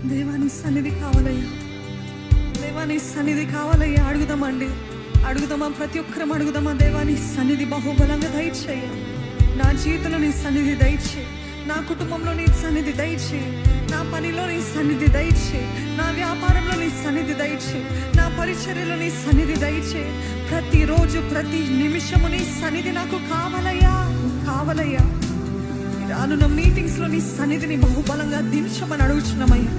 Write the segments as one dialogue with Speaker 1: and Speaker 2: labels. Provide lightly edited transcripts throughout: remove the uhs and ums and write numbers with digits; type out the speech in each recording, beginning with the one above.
Speaker 1: దేవాని సన్నిధి కావాలయ్యా, దేవాని సన్నిధి కావాలయ్యా. అడుగుదామా ప్రతి ఒక్కరం అడుగుదామా. దేవాని సన్నిధి బహుబలంగా దయచేయ. నా జీవితంలో నీ సన్నిధి దయచేయి, నా కుటుంబంలో నీ సన్నిధి దయచేయి, నా పనిలో నీ సన్నిధి దయచేయి, నా వ్యాపారంలో నీ సన్నిధి దయచేయి, నా పరిచర్యలో నీ సన్నిధి దయచేయి. ప్రతిరోజు ప్రతి నిమిషము నీ సన్నిధి నాకు కావాలయ్యా. రానున్న మీటింగ్స్ లో నీ సన్నిధిని బహుబలంగా దించమని అడుగుచున్నామయ్యా.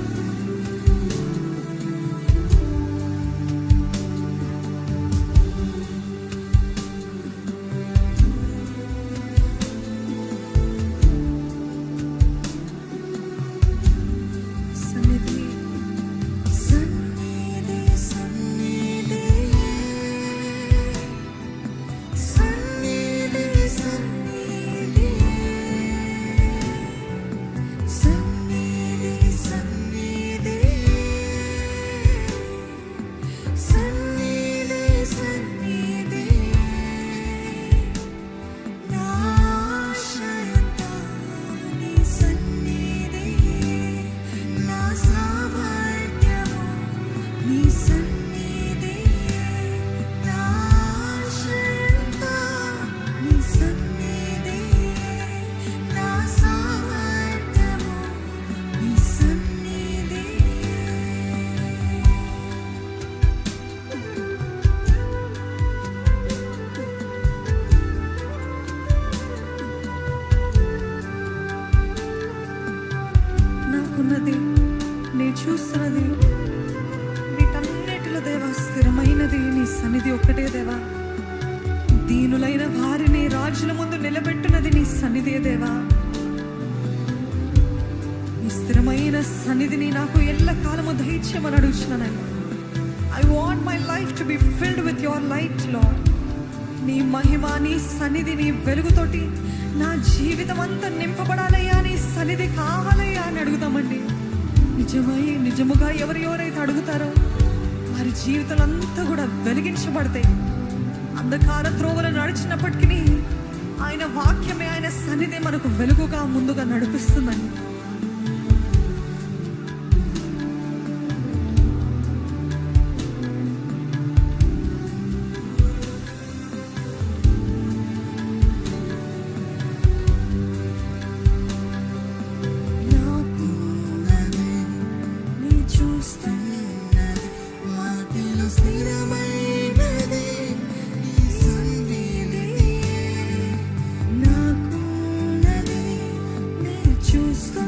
Speaker 1: ఉన్నది నేను చూస్తున్నది వీటన్నిటిలో దేవా స్థిరమైనది నీ సన్నిధి ఒక్కటే దేవా. దీనులైన వారిని రాజుల ముందు నిలబెట్టున్నది నీ సన్నిధే దేవా. నీ స్థిరమైన సన్నిధిని నాకు ఎల్లకాలము దయచేయమని అడుగుచున్నాను. I want my life to be filled with your light lord. నీ మహిమ, నీ సన్నిధి, నీ వెలుగుతోటి నా జీవితం అంతా నింపబడాలయ్యా. నీ సన్నిధి కావాలయ్యా అని అడుగుతామండి. నిజముగా ఎవరైతే అడుగుతారో వారి జీవితాలు అంతా కూడా వెలిగించబడతాయి. అంధకార త్రోవలు నడిచినప్పటికీ ఆయన వాక్యమే, ఆయన సన్నిధి మనకు వెలుగుగా ముందుగా నడిపిస్తుందండి.
Speaker 2: చూస్తూ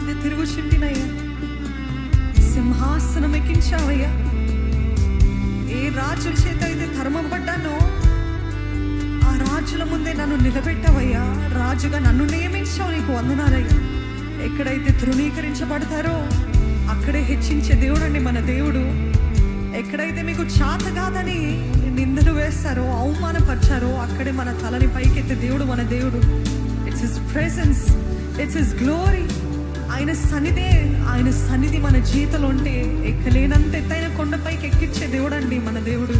Speaker 1: మధ్య తిరుగుచుంటినయ్యా. సింహాసనం ఎక్కించావయ్యా. ఏ రాజుల చేత అయితే తరమబడ్డానో ఆ రాజుల ముందే నన్ను నిలబెట్టావయ్యా. రాజుగా నన్ను నియమించావు, నీకు వందనాలయ్యా. ఎక్కడైతే తృణీకరించబడతారో అక్కడే హెచ్చించే దేవుడు అండి మన దేవుడు. ఎక్కడైతే మీకు చేత కాదని నిందలు వేస్తారో, అవమానపరిచారో, అక్కడే మన తలని పైకెత్తే దేవుడు మన దేవుడు. It's his presence, it's his glory. ఆయన సన్నిధి మన జీవితంలో ఉంటే ఎక్కలేనంత ఎత్తైన కొండపైకి ఎక్కించే దేవుడు అండి మన దేవుడు.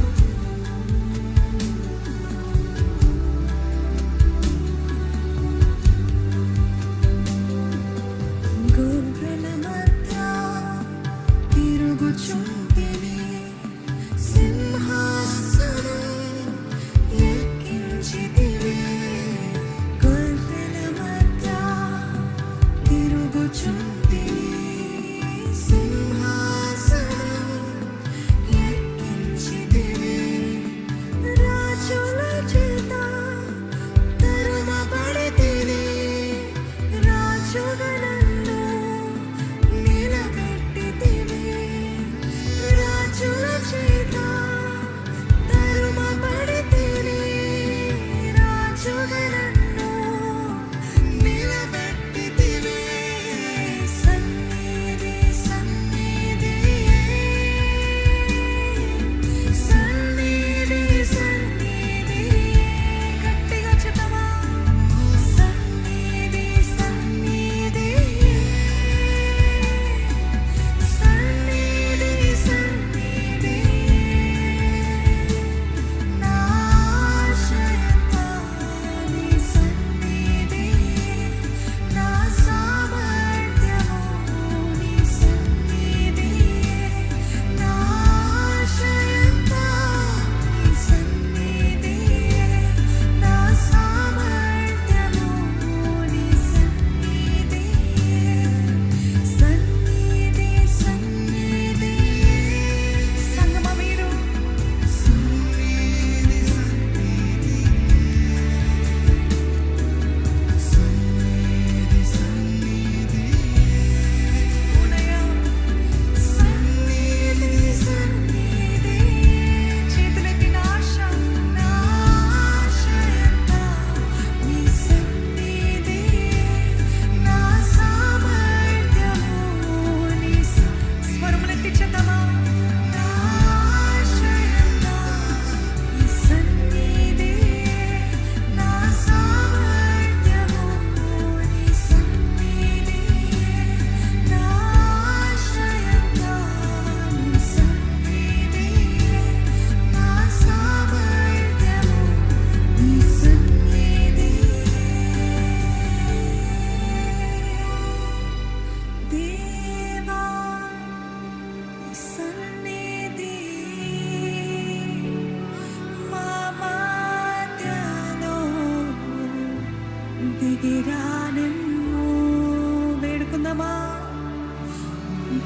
Speaker 1: వేడుకుందామా?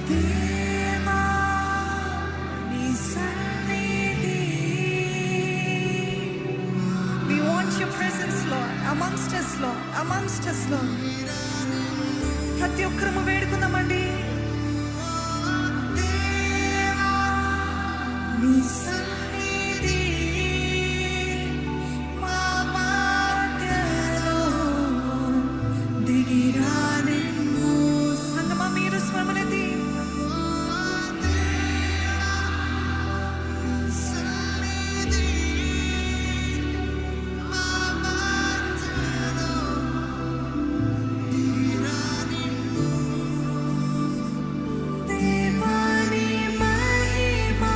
Speaker 1: దేవా నీ సన్నిధి. We want your presence, Lord, amongst us, Lord, amongst us, Lord. ప్రతి ఒక్కరము వేడుకుందామండి. దేవా నీ సన్నిధి మా మధ్యలో దిగిరానెను. సంగమా మీరు స్వరములెత్తి దేవాని మహిమా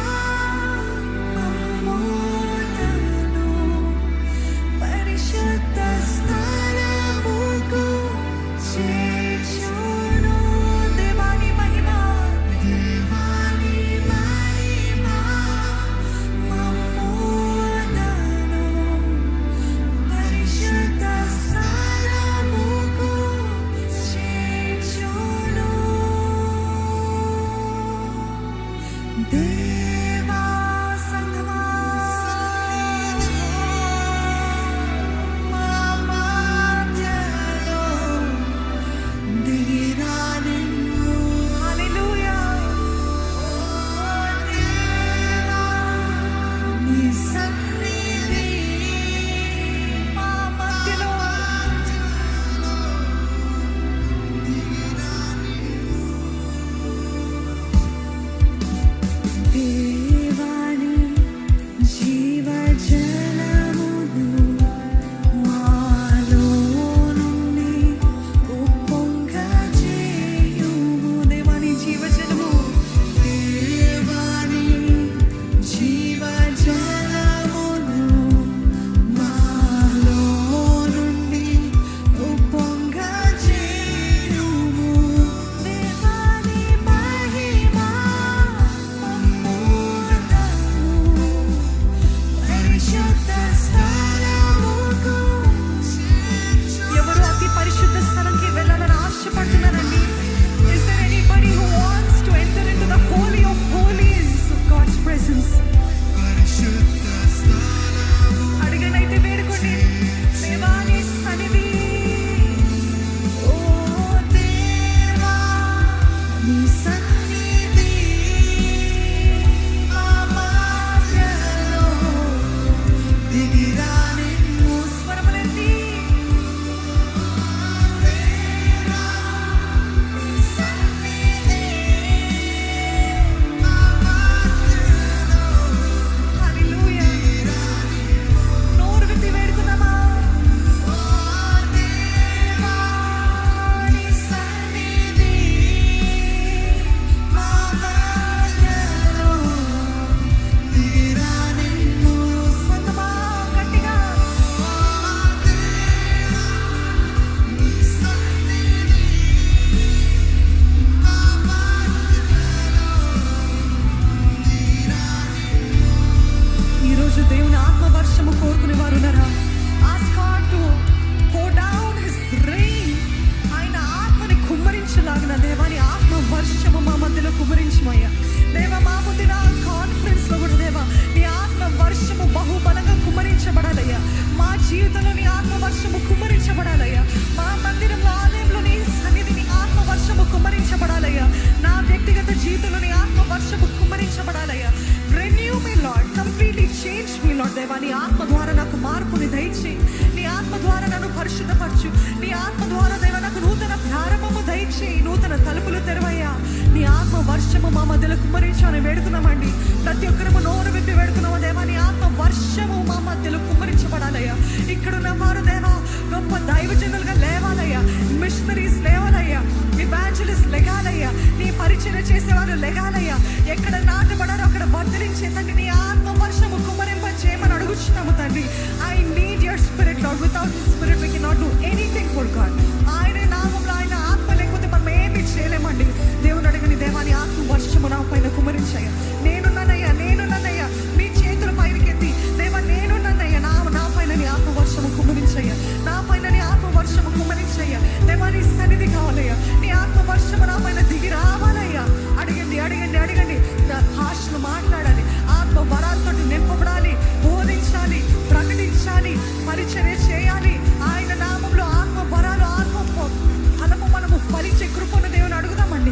Speaker 1: దేవా, నీ ఆత్మ ద్వారా నాకు మార్పుని దయచేయి. నీ ఆత్మ ద్వారా నన్ను పరిశుద్ధపరచు. నీ ఆత్మ ద్వారా దేవా నాకు నూతన ప్రారంభము దయచేయి. నూతన తలుపులు తెరవయ్యా. నీ ఆత్మ వర్షము మా మధ్యలో కుమ్మరించమని వేడుకున్నామండి. ప్రతి ఒక్కరము నోరు విప్పి వేడుకున్నాము దేవా, నీ ఆత్మ వర్షము మా మధ్యలో కుమ్మరించబడాలయ్యా. ఇక్కడున్న వారు దేవా గొప్ప దైవజనులుగా లేవాలయ్యా. మిషనరీస్ లేవాలయ్యా. ఇవాంజలిస్ట్ లెగాలయ్యా. నీ పరిచయం చేసేవారు లెగాలయ్యా. ఎక్కడ నాటబడారో అక్కడ వర్ధలించే తండ్రి నీ ఆత్మ వర్షము కుమ్మరింప చేయమని అడుగుచున్నాము తండ్రి. I need your spirit Lord. Without his spirit we cannot do anything for God. ఆయన నామములో ఆయన ఆత్మ లేకపోతే మనం ఏమీ చేయలేమండి. దేవుని అడగని దేవా, నీ ఆత్మ వర్షము నా పైన కుమ్మరించయ్యా. నేనున్నానయ్యా. మీ చేతుల పైనకెత్తి దేవా, నేనున్నానయ్యా. నా పైన నీ ఆత్మ వర్షము కుమ్మరించయ్యా. నా పైన నీ ఆత్మ వర్షము కుమ్మరించయ్యా. దేవా, నీ సన్నిధి కావాలయ్యా. నీ ఆత్మ వర్షము నా పైన దిగి రావాలయ్యా. అడగండి. భాషలు మాట్లాడాలి. ఆత్మ వరాలతో నింపబడాలి. బోధించాలి, ప్రకటించాలి, పరిచర్య చేయాలి. ఆయన నామంలో ఆత్మ వరాలు, ఆత్మ ఫలము మనము ఫలించే కృపను దేవుని అడుగుదామండి.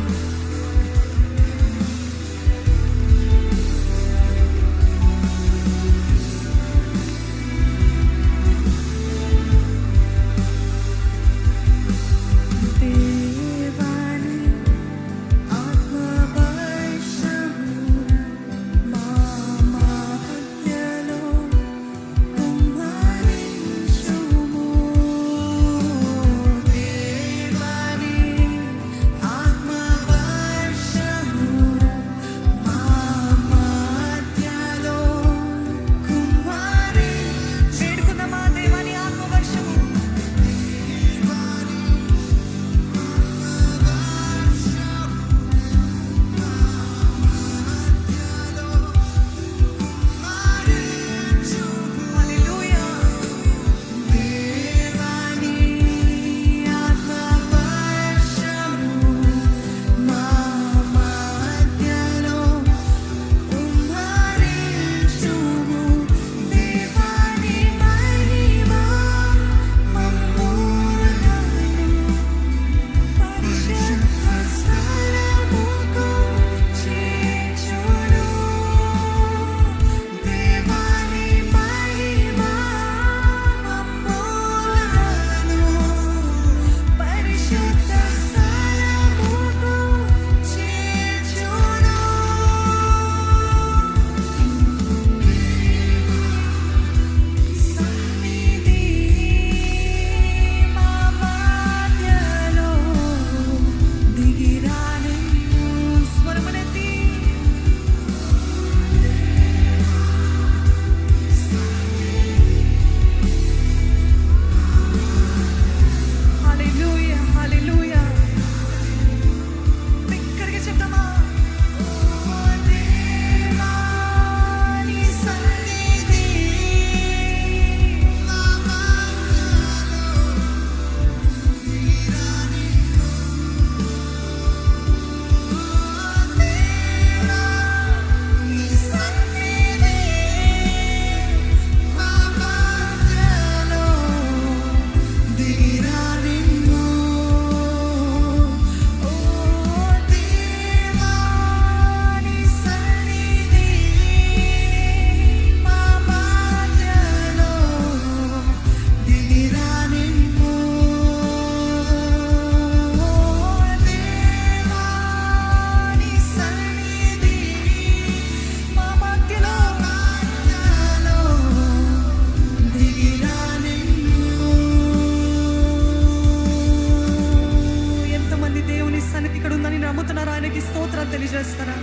Speaker 1: తెలియజేస్తారా?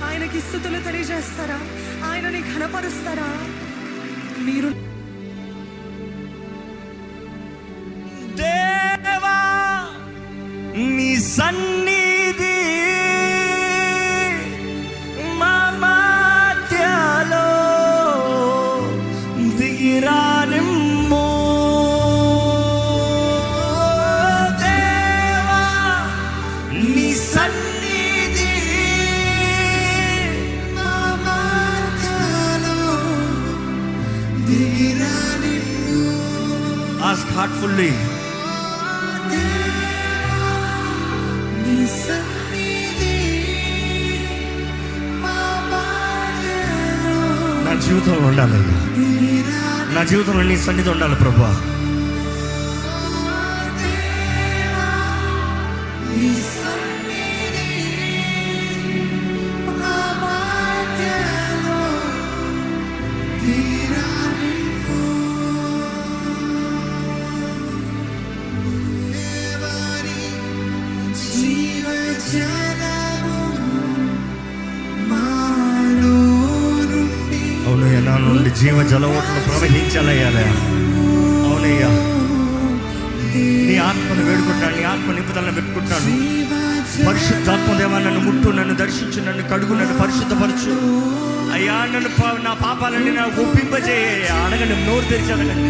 Speaker 1: ఆయనకి స్తుతులు తెలియజేస్తారా? ఆయనని ఘనపరుస్తారా? మీరు
Speaker 2: దేవా నీ సన్నిధి మా మధ్యలో దిగిరానిమ్ము. దేవా నీ సన్నిధి మా మధ్యలో దిగిరానిమ్ము. Ask heartfully. జీవితంలో ఉండాలయ్యా. నా జీవితంలో నీ సన్నిధి ఉండాలి ప్రభువా. అవునయ్యా, నా నుండి జీవ జలవోటలు ప్రవహించాలయ్యా. అవునయ్యా, నీ ఆత్మను వేడుకుంటాను, నీ ఆత్మ నిపుదలను పెట్టుకుంటాను. పరిశుద్ధాత్మదేవా, నన్ను ముట్టు, నన్ను దర్శించు, నన్ను కడుగు, నన్ను పరిశుద్ధపరచు అయ్యా. నన్ను నా పాపాలన్నీ నాకు ఒప్పింపజేయ. అడగండి, నోరు తెరిచి అడగండి.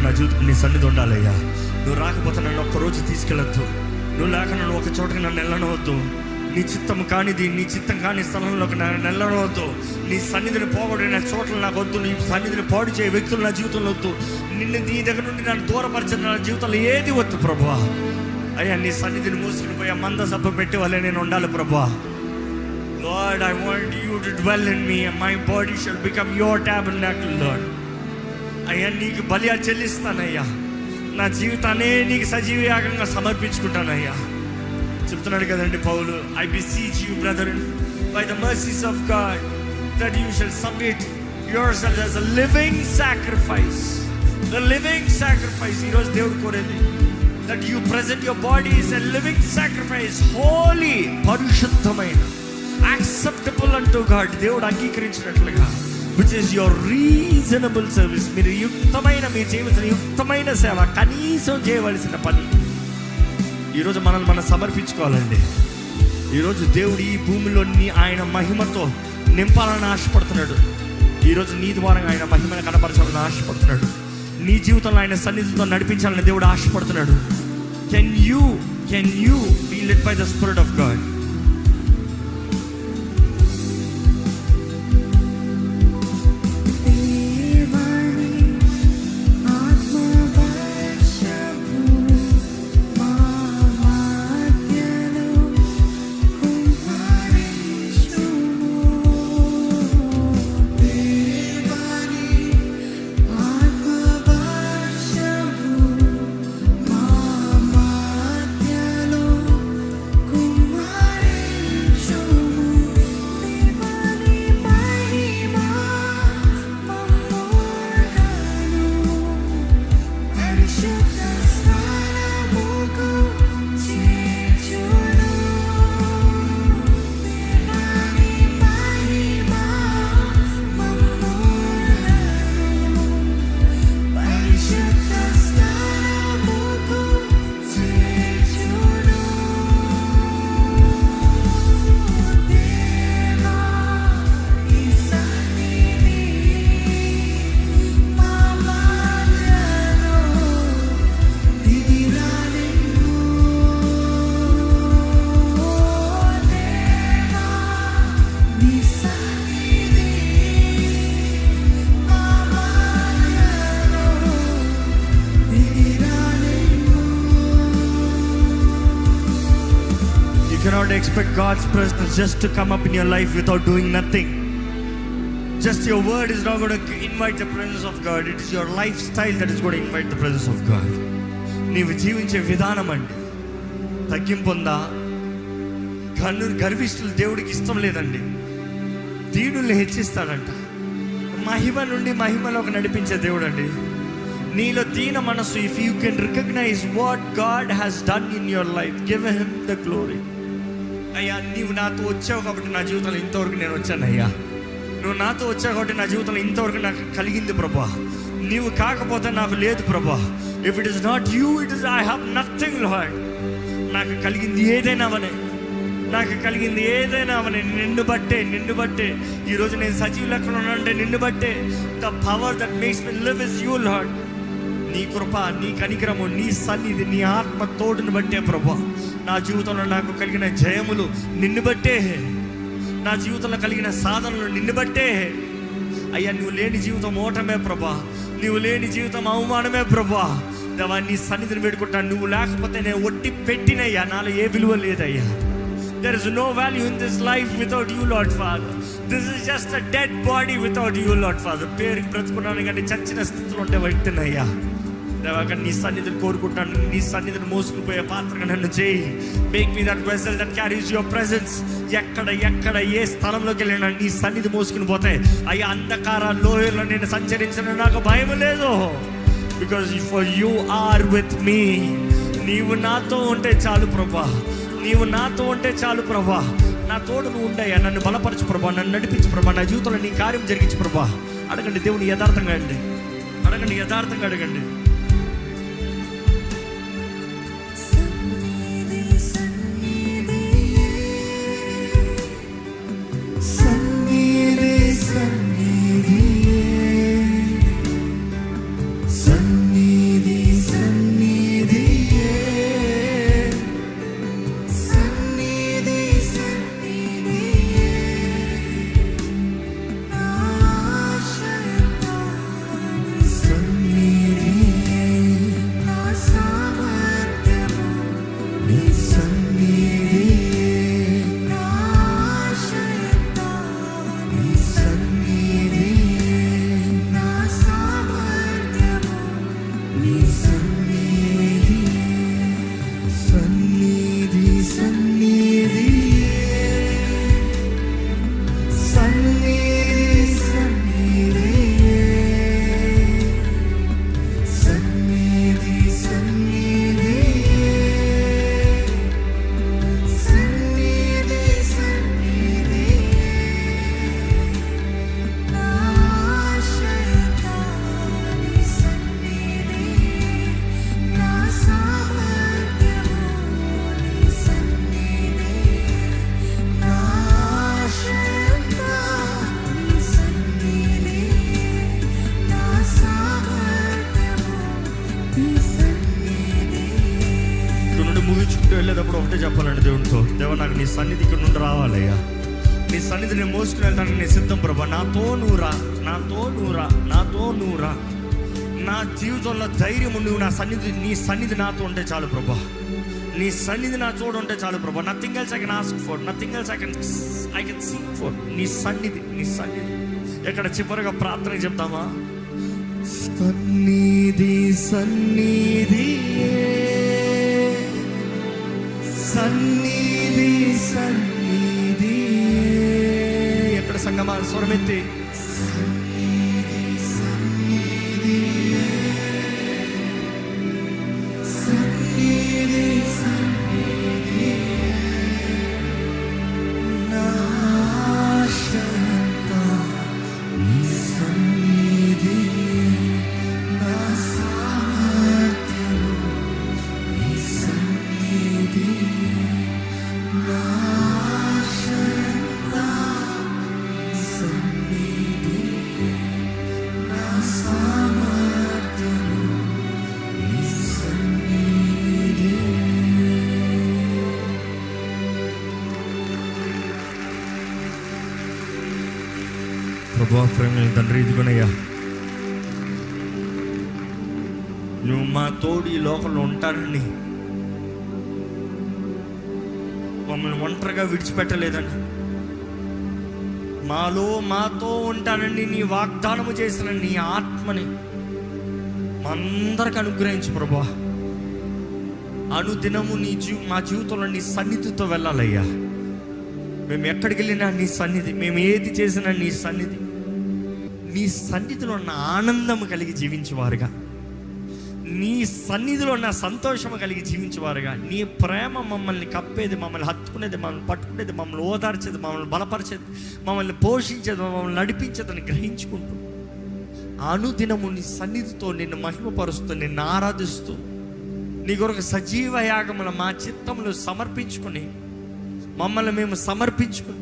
Speaker 2: నా జీవితం నీ సన్నిధి ఉండాలయ్యా. నువ్వు రాకపోతే నన్ను ఒక్కరోజు తీసుకెళ్ళొద్దు. నువ్వు లేక నన్ను ఒక చోటకి నన్ను వెళ్ళనవద్దు. నీ చిత్తం కానిది, నీ చిత్తం కాని స్థలంలోకి నన్ను వెళ్ళనవద్దు. నీ సన్నిధిని పోగొట్టిన చోట్ల నాకు వద్దు. నీ సన్నిధిని పాడు చేయ వ్యక్తులు నా జీవితంలో వద్దు. నిన్ను నీ దగ్గర నుండి నన్ను దూరపరిచిన నా జీవితంలో ఏది వద్దు ప్రభువా. అయ్యా, నీ సన్నిధిని మూసుకుని పోయా మంద సభ పెట్టి వాళ్ళే నేను ఉండాలి ప్రభువా. Lord, I want you to dwell in me and my body shall become your tabernacle, Lord. అయ్యా, నీకు బలి చెల్లిస్తానయ్యా. నా జీవితాన్ని నీకు సజీవయాగంగా సమర్పించుకుంటానయ్యా. చెప్తున్నాడు కదండి పౌలు, I beseech you, brethren, by the mercies of God, that you shall submit yourselves as a living sacrifice. The living sacrifice. ఈరోజు దేవుడు కోరేది that you present your body as a living sacrifice, holy, పరిశుద్ధమైన, acceptable unto God, దేవుడు అంగీకరించినట్లుగా, which is your reasonable service. మీరు యుక్తమైన, మీరు చేయవలసిన యుక్తమైన సేవ, కనీసం చేయవలసిన పని. ఈరోజు మనల్ని మనం సమర్పించుకోవాలండి. ఈరోజు దేవుడు ఈ భూమిలో ఆయన మహిమతో నింపాలని ఆశపడుతున్నాడు. ఈరోజు నీ ద్వారా ఆయన మహిమను కనపరచాలని ఆశపడుతున్నాడు. నీ జీవితంలో ఆయన సన్నిధితో నడిపించాలని దేవుడు ఆశపడుతున్నాడు. Can you be led by the Spirit of God? You cannot expect God's presence just to come up in your life without doing nothing. Just your word is not going to invite the presence of God. It is your lifestyle that is going to invite the presence of God. నీవు జీవించే విధానం అండి. తగ్గింపు ఉందా? గర్విష్ఠులు దేవుడికి ఇష్టం లేదండి. దీనుల్ని హెచ్చిస్తాడంట. మహిమ నుండి మహిమలోకి నడిపించే దేవుడు అండి. నీలో దీన మనసు, if you can recognise what God has done in your life, give him the glory. అయ్యా, నీవు నాతో వచ్చావు కాబట్టి నా జీవితంలో ఇంతవరకు నేను వచ్చాను అయ్యా. నువ్వు నాతో వచ్చావు కాబట్టి నా జీవితంలో ఇంతవరకు నాకు కలిగింది ప్రభా. నీవు కాకపోతే నాకు లేదు ప్రభా. If it is not you, it is I have nothing lord. నాకు కలిగింది ఏదైనా అవనే, నాకు కలిగింది ఏదైనా అవనే నిన్ను బట్టే ఈరోజు నేను సజీవ లెక్కలో ఉన్నానంటే నిన్ను బట్టే. The power that makes me live is you lord. నీ కృప, నీ కనికరము, నీ సన్నిధి, నీ ఆత్మ తోడుని బట్టే ప్రభా. నా జీవితంలో నాకు కలిగిన జయములు నిన్ను బట్టే. నా జీవితంలో కలిగిన సాధనలు నిన్ను బట్టే. అయ్యా, నువ్వు లేని జీవితం ఓటమే ప్రభా. నువ్వు లేని జీవితం అవమానమే ప్రభా. దేవా, నీ సన్నిధిని పెట్టుకుంటాను. నువ్వు లేకపోతే నేను ఒట్టి పెట్టినయ్యా, నాలో ఏ విలువ లేదయ్యా. There is no value in this life without you, Lord Father. This is just a dead body without you, Lord Father. పేరుకి బ్రతుకున్నాను కానీ చచ్చిన స్థితిలో ఉంటే వ్యక్తినయ్యా. దేవా, నీ సన్నిధిని కోరుకుంటాను. నీ సన్నిధిని మోసుకుపోయే పాత్రగా నన్ను చేయి. Make me that vessel that carries your presence. ఎక్కడ ఏ స్థలంలోకి వెళ్ళినా నీ సన్నిధి మోసుకుని పోతే అయ్యా, అంధకార లోయలో నేను సంచరించిన నాకు భయం లేదు. Because for you are with me. నీవు నాతో ఉంటే చాలు ప్రభా. నీవు నాతో ఉంటే చాలు ప్రభా. నా తోడు నువ్వు ఉండయ్యా. నన్ను బలపరచు ప్రభా, నన్ను నడిపించు ప్రభా. నా జీవితంలో నీ కార్యం జరిగించు ప్రభా. అడగండి దేవుని యథార్థంగా అండి. అడగండి, యథార్థంగా అడగండి. ముగించుకుంటూ వెళ్ళేటప్పుడు ఒకటే చెప్పాలండి దేవునితో. దేవా, నాకు నీ సన్నిధికి నుండి రావాలయ్యా. నీ సన్నిధి నేను మోసుకుని వెళ్తాను. నీ సిద్ధం ప్రభా. నాతో నూరా. నా జీవితంలో ధైర్యం నువ్వు నా సన్నిధి, నీ సన్నిధి నాతో ఉంటే చాలు ప్రభా. నీ సన్నిధి నా తోడు ఉంటే చాలు ప్రభా. Nothing else I can ask for, nothing else I can seek for. నీ సన్నిధి. ఎక్కడ చివరిగా ప్రార్థన చెప్తామా? సన్నిధి సన్నిధి ఎక్కడ సంగమా స్వరమెత్తి ప్రభా, ప్రేమ తండ్రి, ఇదిగోనయ్యా, నువ్వు మా తోడు ఈ లోకంలో ఉంటానని, మమ్మల్ని ఒంటరిగా విడిచిపెట్టలేదని, మాతో ఉంటానని నీ వాగ్దానము చేసిన నీ ఆత్మని అందరికి అనుగ్రహించు ప్రభువా. అనుదినము మా జీవితంలో నీ సన్నిధితో వెళ్ళాలయ్యా. మేము ఎక్కడికి వెళ్ళినా నీ సన్నిధి, మేము ఏది చేసినా నీ సన్నిధి, నీ సన్నిధిలో ఉన్న ఆనందము కలిగి జీవించేవారుగా, నీ సన్నిధిలో ఉన్న సంతోషము కలిగి జీవించేవారుగా, నీ ప్రేమ మమ్మల్ని కప్పేది, మమ్మల్ని హత్తుకునేది, మమ్మల్ని పట్టుకునేది, మమ్మల్ని ఓదార్చేది, మమ్మల్ని బలపరిచేది, మమ్మల్ని పోషించేది, మమ్మల్ని నడిపించేదని గ్రహించుకుంటూ అనుదినము నీ సన్నిధితో నిన్ను మహిమపరుస్తూ, నిన్ను ఆరాధిస్తూ, నీ కొరకు సజీవ యాగముల మా చిత్తములు సమర్పించుకుని, మమ్మల్ని మేము సమర్పించుకుని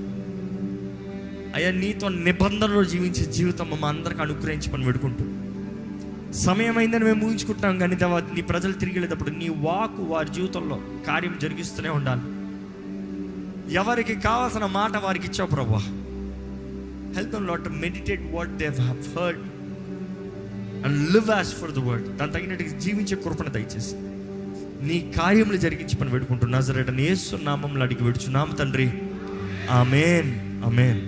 Speaker 2: అయ్యా నీతో నిబంధనలో జీవించే జీవితం మా అందరికి అనుగ్రహించమని వేడుకుంటూ, సమయం అయిందని మేము ఊహించుకుంటున్నాం కానీ నీ ప్రజలు తిరిగి వెళ్ళేటప్పుడు నీ వాకు వారి జీవితంలో కార్యం జరిగిస్తూనే ఉండాలి. ఎవరికి కావాల్సిన మాట వారికి ఇచ్చావు ప్రభువా. Help them lord to meditate what they have heard and live as for the word. దాని తగినట్టుగా జీవించే కృపను దయచేసి నీ కార్యములు జరిగించి పని పెట్టుకుంటున్నా. నజరేయుడైన యేసు నామములో అడిగి విడుచున్నాము తండ్రి, ఆమేన్, ఆమేన్.